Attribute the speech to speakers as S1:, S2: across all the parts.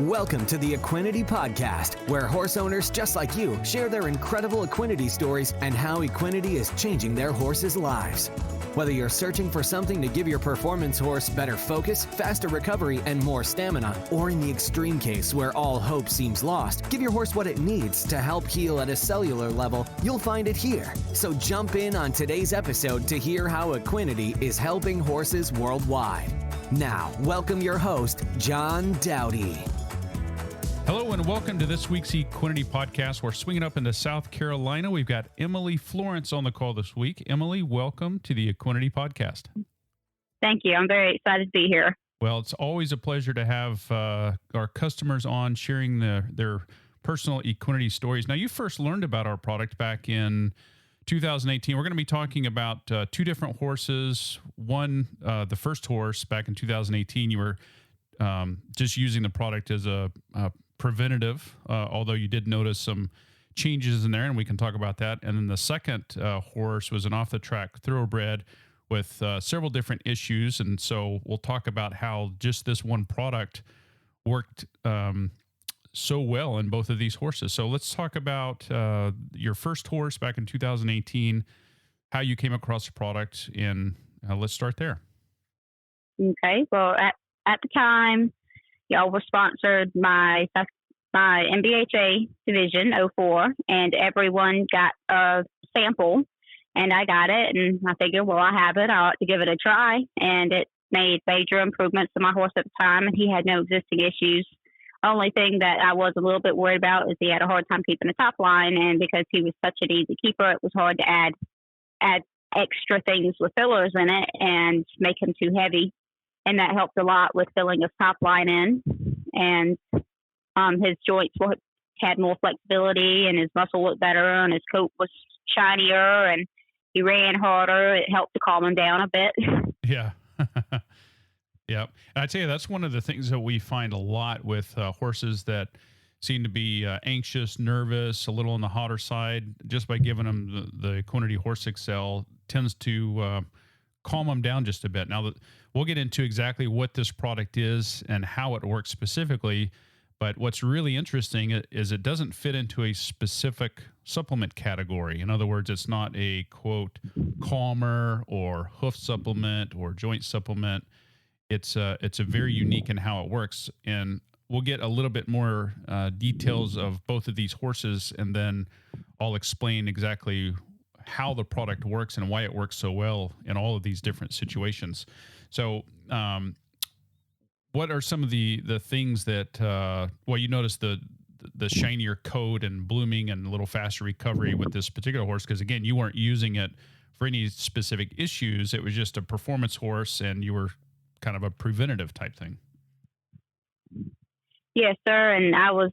S1: Welcome to the Equinety Podcast, where horse owners just like you share their incredible Equinety stories and how Equinety is changing their horses' lives. Whether you're searching for something to give your performance horse better focus, faster recovery, and more stamina, or in the extreme case where all hope seems lost, give your horse what it needs to help heal at a cellular level, you'll find it here. So jump in on today's episode to hear how Equinety is helping horses worldwide. Now, welcome your host, John Dowdy.
S2: Hello and welcome to this week's Equinety Podcast. We're swinging up into South Carolina. We've got Emily Florence on the call this week. Emily, welcome to the Equinety Podcast.
S3: Thank you. I'm very excited to be here.
S2: Well, it's always a pleasure to have our customers on sharing their personal Equinety stories. Now, you first learned about our product back in 2018. We're going to be talking about two different horses. One, the first horse back in 2018, you were just using the product as a preventative, although you did notice some changes in there, and we can talk about that. And then the second horse was an off-the-track thoroughbred with several different issues, and so we'll talk about how just this one product worked so well in both of these horses. So let's talk about your first horse back in 2018, how you came across the product, and let's start there.
S3: Okay. Well, at the time, y'all were sponsored my MBHA division, 04, and everyone got a sample, and I got it, and I figured, well, I have it. I ought to give it a try, and it made major improvements to my horse at the time, and he had no existing issues. Only thing that I was a little bit worried about is he had a hard time keeping the top line, and because he was such an easy keeper, it was hard to add extra things with fillers in it and make him too heavy. And that helped a lot with filling his top line in. And his joints had more flexibility, and his muscle looked better, and his coat was shinier, and he ran harder. It helped to calm him down a bit.
S2: Yeah. Yeah. And I tell you, that's one of the things that we find a lot with horses that seem to be anxious, nervous, a little on the hotter side. Just by giving them the Equinety Horse XL tends to calm them down just a bit. Now, we'll get into exactly what this product is and how it works specifically, but what's really interesting is it doesn't fit into a specific supplement category. In other words, it's not a, quote, calmer or hoof supplement or joint supplement. It's a very unique in how it works, and we'll get a little bit more details of both of these horses, and then I'll explain exactly how the product works and why it works so well in all of these different situations. So, what are some of the things that, you notice the shinier coat and blooming and a little faster recovery with this particular horse? Because again, you weren't using it for any specific issues. It was just a performance horse, and you were kind of a preventative type thing.
S3: Yes, sir. And I was,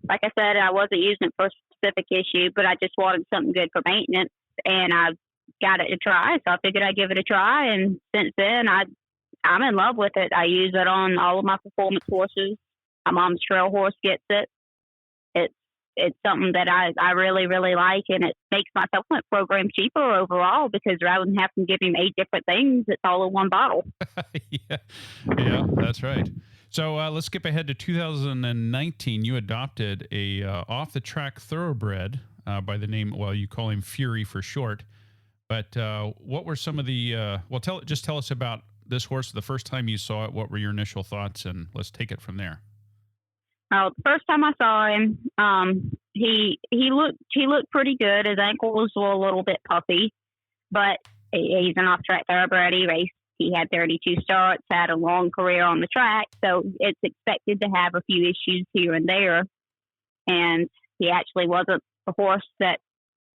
S3: like I said, I wasn't using it for a specific issue, but I just wanted something good for maintenance, and I got it to try. So I figured I'd give it a try, and since then I'm in love with it. I use it on all of my performance horses. My mom's trail horse gets it. It's something that I really, really like, and it makes my supplement program cheaper overall because rather than having to give him 8 different things, it's all in one bottle.
S2: Yeah, that's right. So let's skip ahead to 2019. You adopted a off-the-track thoroughbred by the name, well, you call him Fury for short. But what were some of the, tell us about this horse the first time you saw it. What were your initial thoughts? And let's take it from there.
S3: The first time I saw him, he looked pretty good. His ankles were a little bit puffy, but he's an off-track thoroughbred. He had 32 starts, had a long career on the track, so it's expected to have a few issues here and there. And he actually wasn't a horse that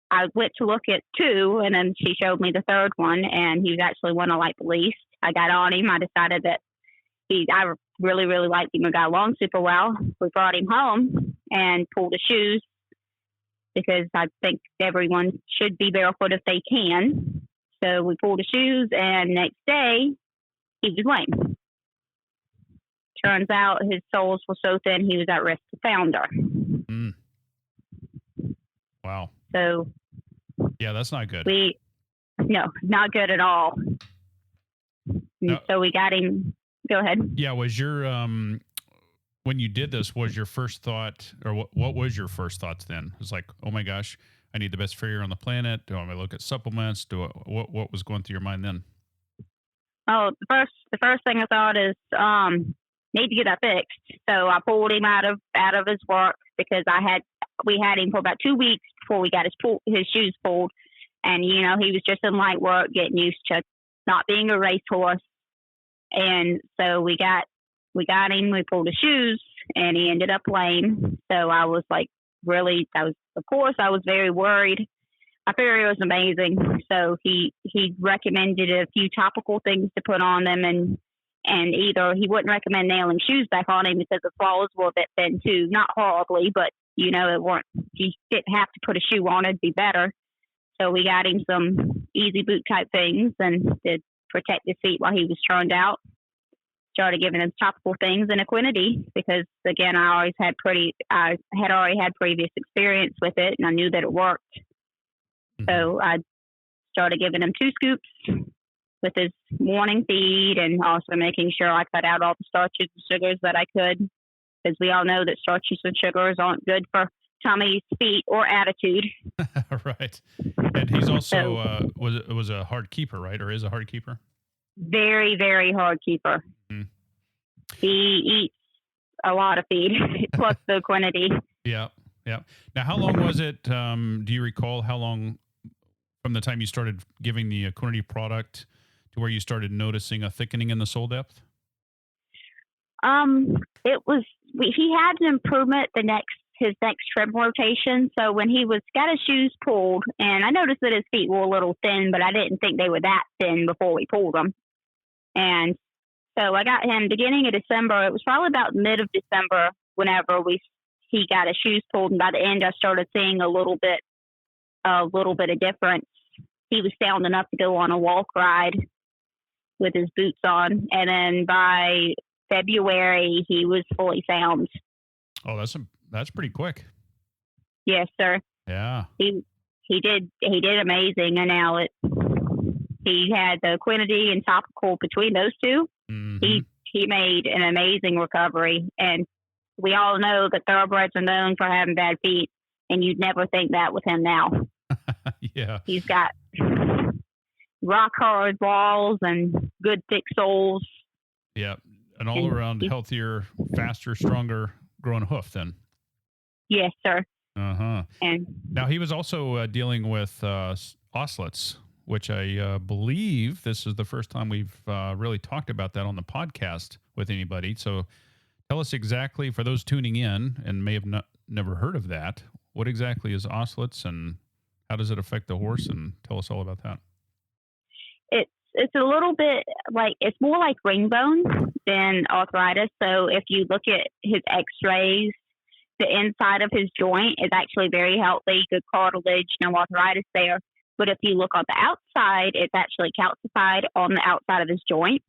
S3: I went to look at 2, and then she showed me the third one, and he was actually one I liked the least. I got on him. I decided that I really, really liked him and got along super well. We brought him home and pulled his shoes because I think everyone should be barefoot if they can. So we pulled his shoes, and next day he was lame. Turns out his soles were so thin he was at risk of founder.
S2: Mm. Wow.
S3: So
S2: yeah, that's not good.
S3: No, not good at all. No. So we got him. Go ahead.
S2: Yeah, was your when you did this, was your first thought, or what was your first thoughts then? It was like, oh my gosh, I need the best farrier on the planet. Do I look at supplements? What was going through your mind then?
S3: Oh, the first thing I thought is need to get that fixed. So I pulled him out of his work because we had him for about 2 weeks before we got his shoes pulled, and he was just in light work, getting used to not being a racehorse, and so we got him. We pulled his shoes, and he ended up lame. So I was like, I was very worried. Our farrier was amazing, so he recommended a few topical things to put on them, and either he wouldn't recommend nailing shoes back on him because the claws were a bit thin too, not horribly, but you didn't have to put a shoe on, it'd be better. So we got him some easy boot type things and to protect his feet while he was turned out. Started giving him topical things in Equinety because, again, I had already had previous experience with it, and I knew that it worked. So I started giving him 2 scoops with his morning feed, and also making sure I cut out all the starches and sugars that I could, because we all know that starches and sugars aren't good for tummy, feet, or attitude.
S2: Right. And he's also was a hard keeper, right? Or is a hard keeper? Very, very hard keeper. Mm-hmm.
S3: He eats a lot of feed, plus the Equinety.
S2: Yeah. Now, how long was it? Do you recall how long from the time you started giving the Equinety product to where you started noticing a thickening in the sole depth?
S3: He had an improvement his next trim rotation. So when he got his shoes pulled, and I noticed that his feet were a little thin, but I didn't think they were that thin before we pulled them. And so I got him beginning of December. It was probably about mid of December whenever he got his shoes pulled, and by the end I started seeing a little bit of difference. He was sound enough to go on a walk ride with his boots on, and then by February he was fully sound.
S2: Oh, that's pretty quick.
S3: Yes, sir.
S2: Yeah.
S3: He did amazing, and now he had the Equinety and topical between those two. Mm-hmm. He made an amazing recovery, and we all know that thoroughbreds are known for having bad feet, and you'd never think that with him now.
S2: Yeah.
S3: He's got rock hard balls and good thick soles.
S2: Yeah. An all around healthier, faster, stronger growing hoof then.
S3: Yes, sir.
S2: Uh-huh.
S3: And
S2: now he was also dealing with Osslets, which I believe this is the first time we've really talked about that on the podcast with anybody. So tell us exactly, for those tuning in and may have never heard of that, what exactly is Osslets and how does it affect the horse? And tell us all about that.
S3: It's a little bit it's more like ring bone than arthritis. So if you look at his x-rays, the inside of his joint is actually very healthy, good cartilage, no arthritis there. But if you look on the outside, it's actually calcified on the outside of his joint,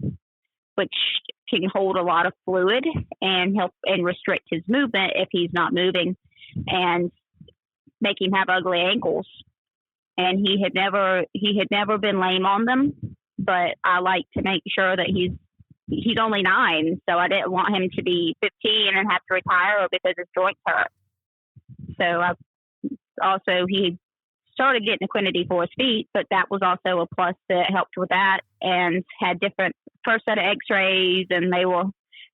S3: which can hold a lot of fluid and help and restrict his movement if he's not moving, and make him have ugly ankles. And he had never been lame on them, but I like to make sure that he's only 9, so I didn't want him to be 15 and have to retire because his joints hurt. So he started getting Equinety for his feet, but that was also a plus that helped with that, and had different first set of x-rays, and they were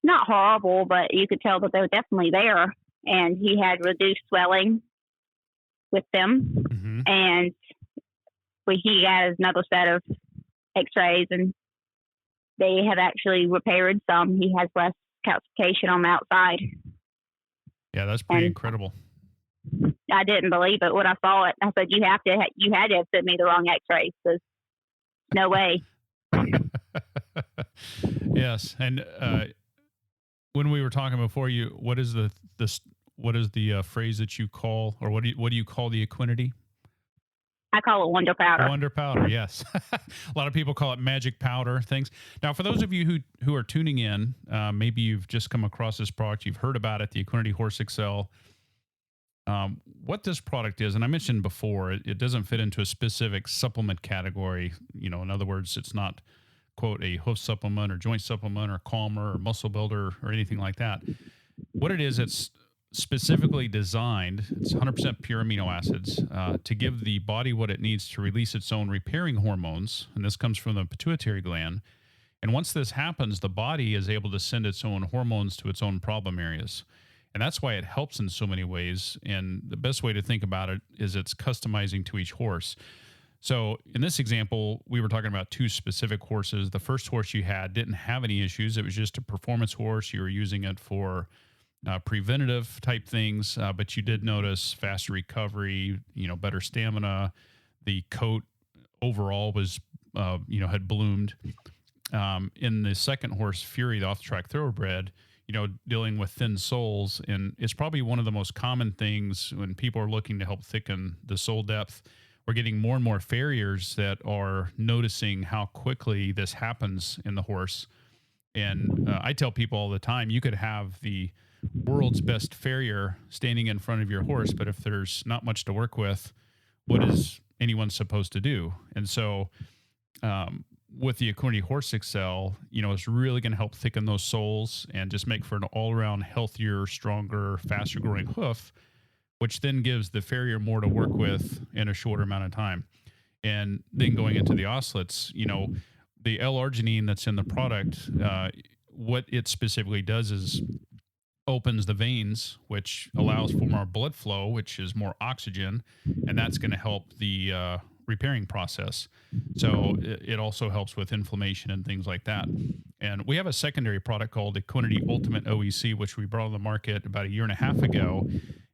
S3: not horrible, but you could tell that they were definitely there, and he had reduced swelling with them. Mm-hmm. And he has another set of x-rays, and they have actually repaired some. He has less calcification on the outside.
S2: Yeah, that's pretty incredible.
S3: I didn't believe it when I saw it. I said, you had to have sent me the wrong x-rays. No way.
S2: Yes. And when we were talking before, what is the phrase that you call, or what do you call the Equinety?
S3: I call it Wonder Powder.
S2: Wonder Powder, yes. A lot of people call it magic powder things. Now, for those of you who are tuning in, maybe you've just come across this product, you've heard about it, the Equinety Horse XL. What this product is, and I mentioned before, it doesn't fit into a specific supplement category. In other words, it's not, quote, a hoof supplement or joint supplement or calmer or muscle builder or anything like that. what it is, it's specifically designed, it's 100% pure amino acids, to give the body what it needs to release its own repairing hormones. And this comes from the pituitary gland. And once this happens, the body is able to send its own hormones to its own problem areas. And that's why it helps in so many ways. And the best way to think about it is it's customizing to each horse. So in this example, we were talking about two specific horses. The first horse you had didn't have any issues. It was just a performance horse. You were using it for preventative type things, but you did notice faster recovery, better stamina. The coat overall was, had bloomed. In the second horse, Fury, the off-the-track thoroughbred, dealing with thin soles, and it's probably one of the most common things when people are looking to help thicken the sole depth. We're getting more and more farriers that are noticing how quickly this happens in the horse. And I tell people all the time, you could have the world's best farrier standing in front of your horse, but if there's not much to work with, what is anyone supposed to do? And so with the Equinety Horse XL, it's really going to help thicken those soles and just make for an all-around healthier, stronger, faster growing hoof, which then gives the farrier more to work with in a shorter amount of time. And then going into the Osslets, the L-arginine that's in the product, what it specifically does is opens the veins, which allows for more blood flow, which is more oxygen, and that's going to help the repairing process. So it also helps with inflammation and things like that. And we have a secondary product called Equinety Ultimate OEC, which we brought on the market about 1.5 years ago.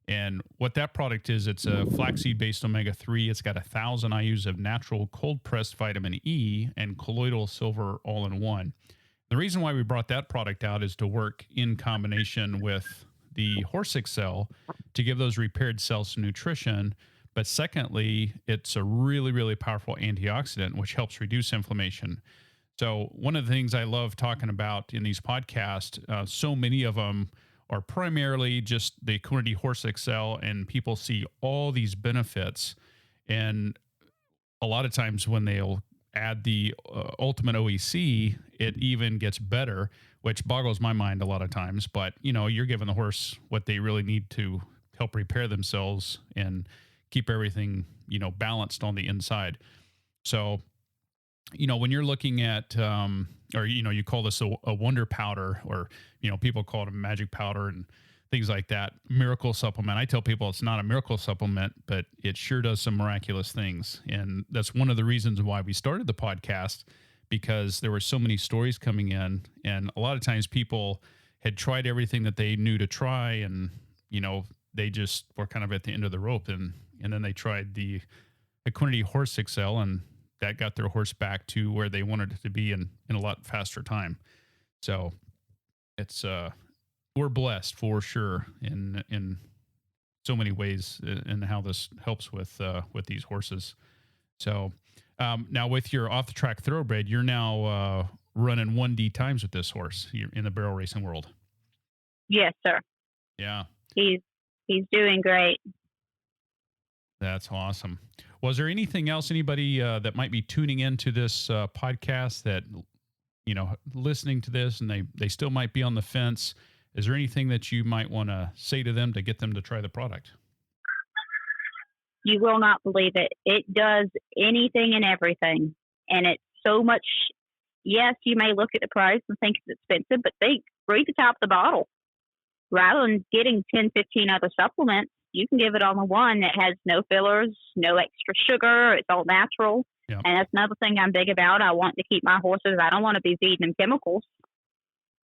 S2: And what that product is, it's a flaxseed-based omega-3. It's got 1,000 IUs of natural cold-pressed vitamin E and colloidal silver all in one. The reason why we brought that product out is to work in combination with the Horse XL to give those repaired cells some nutrition. But secondly, it's a really, really powerful antioxidant, which helps reduce inflammation. So one of the things I love talking about in these podcasts, so many of them are primarily just the Equinety Horse XL, and people see all these benefits. And a lot of times when they'll add the Ultimate OEC, it even gets better, which boggles my mind a lot of times. But, you're giving the horse what they really need to help repair themselves and keep everything, balanced on the inside. So, when you're looking at, or, you call this a wonder powder, or, people call it a magic powder and things like that, miracle supplement. I tell people it's not a miracle supplement, but it sure does some miraculous things. And that's one of the reasons why we started the podcast, because there were so many stories coming in. And a lot of times people had tried everything that they knew to try, and, they just were kind of at the end of the rope. And then they tried the Equinety Horse XL, and that got their horse back to where they wanted it to be in a lot faster time. So it's, we're blessed for sure in so many ways in how this helps with these horses. So now with your off the track thoroughbred, you're now running 1D times with this horse. You're in the barrel racing world.
S3: Yes, sir.
S2: Yeah.
S3: He's doing great.
S2: That's awesome. Was there anything else, anybody that might be tuning into this podcast that, listening to this and they still might be on the fence? Is there anything that you might want to say to them to get them to try the product?
S3: You will not believe it. It does anything and everything. And it's so much. Yes, you may look at the price and think it's expensive, but read the top of the bottle. Rather than getting 10, 15 other supplements, you can give it all in one that has no fillers, no extra sugar. It's all natural. Yep. And that's another thing I'm big about. I want to keep my horses. I don't want to be feeding them chemicals.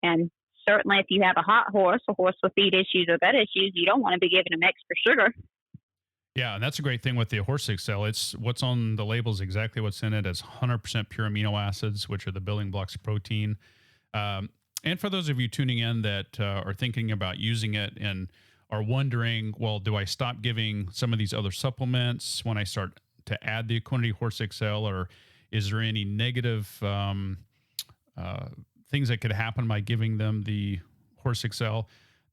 S3: And certainly if you have a hot horse, a horse with feed issues or gut issues, you don't want to be giving them extra sugar.
S2: Yeah, and that's a great thing with the Horse XL. It's what's on the label is exactly what's in it. It's 100% pure amino acids, which are the building blocks of protein. And for those of you tuning in that are thinking about using it and are wondering, well, do I stop giving some of these other supplements when I start to add the Equinety Horse XL, or is there any negative things that could happen by giving them the Horse XL?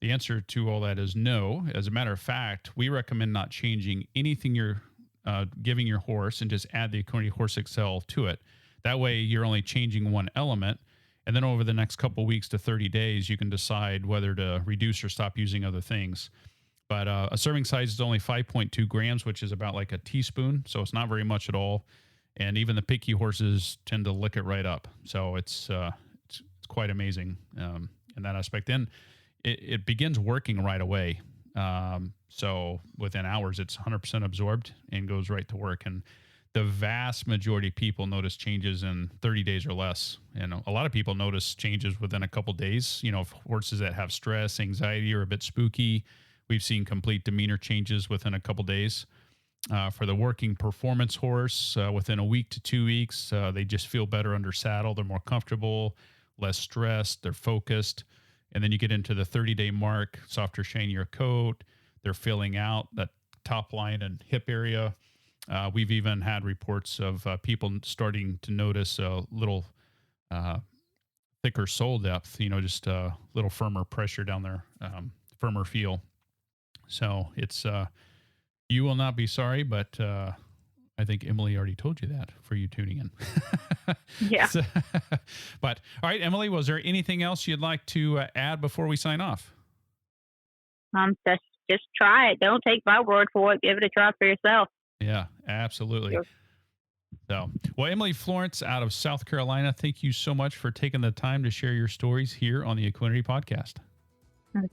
S2: The answer to all that is no. As a matter of fact, we recommend not changing anything you're giving your horse and just add the Equinety Horse XL to it. That way you're only changing one element. And then over the next couple of weeks to 30 days, you can decide whether to reduce or stop using other things. But a serving size is only 5.2 grams, which is about like a teaspoon. So it's not very much at all. And even the picky horses tend to lick it right up. So it's quite amazing in that aspect. Then it begins working right away. So within hours, it's 100% absorbed and goes right to work. And the vast majority of people notice changes in 30 days or less. And a lot of people notice changes within a couple days. Horses that have stress, anxiety, or a bit spooky, we've seen complete demeanor changes within a couple days. For the working performance horse, within a week to 2 weeks, they just feel better under saddle. They're more comfortable, less stressed, they're focused. And then you get into the 30-day mark, softer, shinier coat. They're filling out that top line and hip area. We've even had reports of people starting to notice a little thicker sole depth, just a little firmer pressure down there, firmer feel. So it's, you will not be sorry, but I think Emily already told you that for you tuning in.
S3: Yeah.
S2: But all right, Emily, was there anything else you'd like to add before we sign off?
S3: Just try it. Don't take my word for it. Give it a try for yourself.
S2: Yeah, absolutely.
S3: Sure.
S2: So, well, Emily Florence out of South Carolina, thank you so much for taking the time to share your stories here on the Equinety Podcast.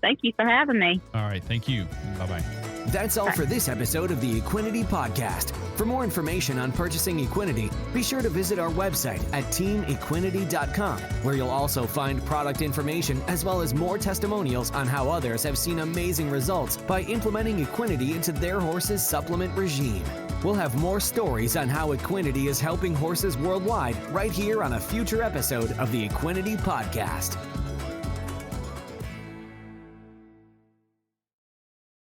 S3: Thank you for having me.
S2: All right. Thank you. Bye-bye.
S1: That's all for this episode of the Equinety Podcast. For more information on purchasing Equinety, be sure to visit our website at teamequinety.com, where you'll also find product information as well as more testimonials on how others have seen amazing results by implementing Equinety into their horse's supplement regime. We'll have more stories on how Equinety is helping horses worldwide right here on a future episode of the Equinety Podcast.